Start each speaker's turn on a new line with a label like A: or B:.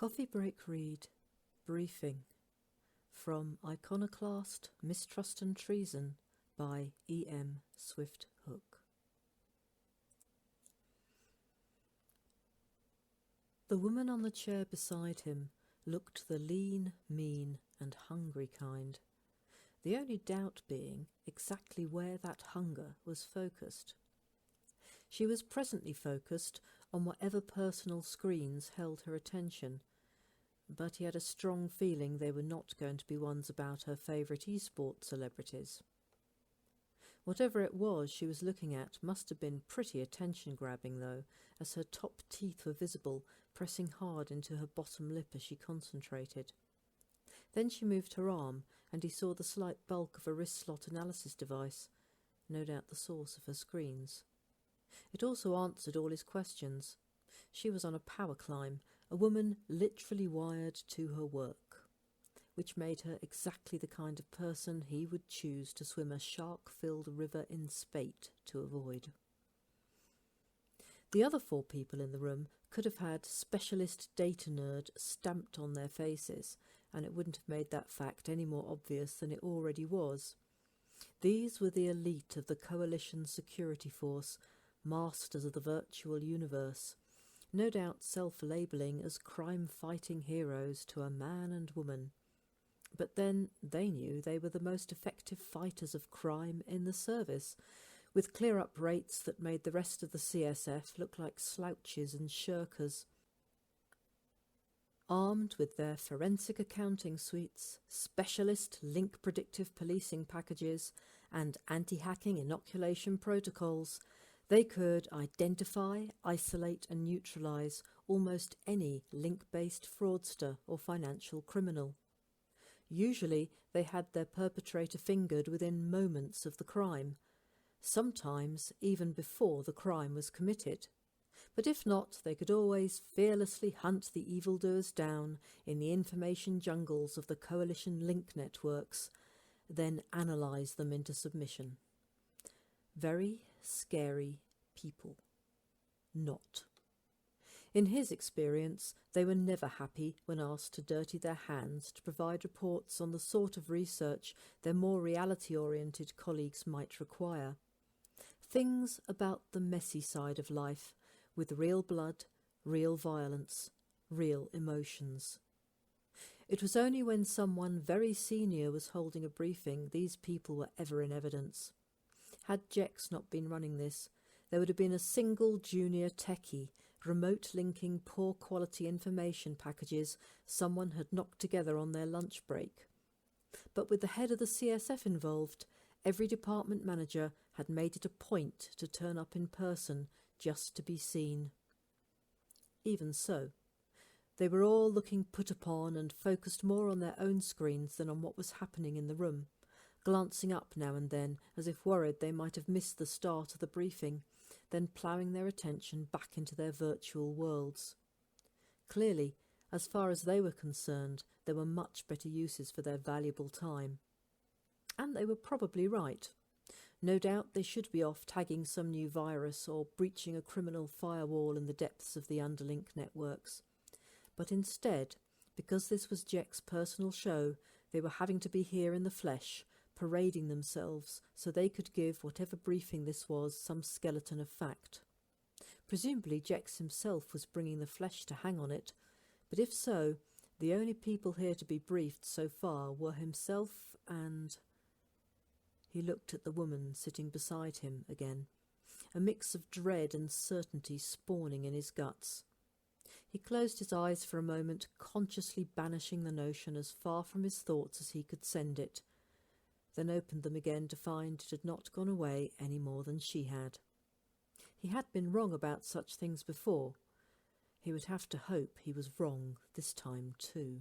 A: Coffee Break Read Briefing from Iconoclast, Mistrust and Treason by E.M. Swift Hook. The woman on the chair beside him looked the lean, mean and hungry kind, the only doubt being exactly where that hunger was focused. She was presently focused on whatever personal screens held her attention, but he had a strong feeling they were not going to be ones about her favourite e-sport celebrities. Whatever it was she was looking at must have been pretty attention-grabbing, though, as her top teeth were visible, pressing hard into her bottom lip as she concentrated. Then she moved her arm, and he saw the slight bulk of a wrist slot analysis device, no doubt the source of her screens. It also answered all his questions. She was on a power climb, a woman literally wired to her work, which made her exactly the kind of person he would choose to swim a shark-filled river in spate to avoid. The other 4 people in the room could have had specialist data nerd stamped on their faces, and it wouldn't have made that fact any more obvious than it already was. These were the elite of the Coalition Security Force, masters of the virtual universe, no doubt self-labelling as crime-fighting heroes to a man and woman. But then they knew they were the most effective fighters of crime in the service, with clear-up rates that made the rest of the CSF look like slouches and shirkers. Armed with their forensic accounting suites, specialist link predictive policing packages, and anti-hacking inoculation protocols, they could identify, isolate and neutralise almost any link-based fraudster or financial criminal. Usually they had their perpetrator fingered within moments of the crime, sometimes even before the crime was committed. But if not, they could always fearlessly hunt the evildoers down in the information jungles of the Coalition link networks, then analyse them into submission. Very scary people. Not. In his experience, they were never happy when asked to dirty their hands to provide reports on the sort of research their more reality-oriented colleagues might require. Things about the messy side of life, with real blood, real violence, real emotions. It was only when someone very senior was holding a briefing these people were ever in evidence. Had Jex not been running this, there would have been a single junior techie remote linking poor quality information packages someone had knocked together on their lunch break. But with the head of the CSF involved, every department manager had made it a point to turn up in person just to be seen. Even so, they were all looking put upon and focused more on their own screens than on what was happening in the room, glancing up now and then as if worried they might have missed the start of the briefing, then ploughing their attention back into their virtual worlds. Clearly, as far as they were concerned, there were much better uses for their valuable time. And they were probably right. No doubt they should be off tagging some new virus or breaching a criminal firewall in the depths of the underlink networks. But instead, because this was Jek's personal show, they were having to be here in the flesh, parading themselves so they could give whatever briefing this was some skeleton of fact. Presumably Jex himself was bringing the flesh to hang on it, but if so, the only people here to be briefed so far were himself and... He looked at the woman sitting beside him again, a mix of dread and certainty spawning in his guts. He closed his eyes for a moment, consciously banishing the notion as far from his thoughts as he could send it, then opened them again to find it had not gone away any more than she had. He had been wrong about such things before. He would have to hope he was wrong this time too.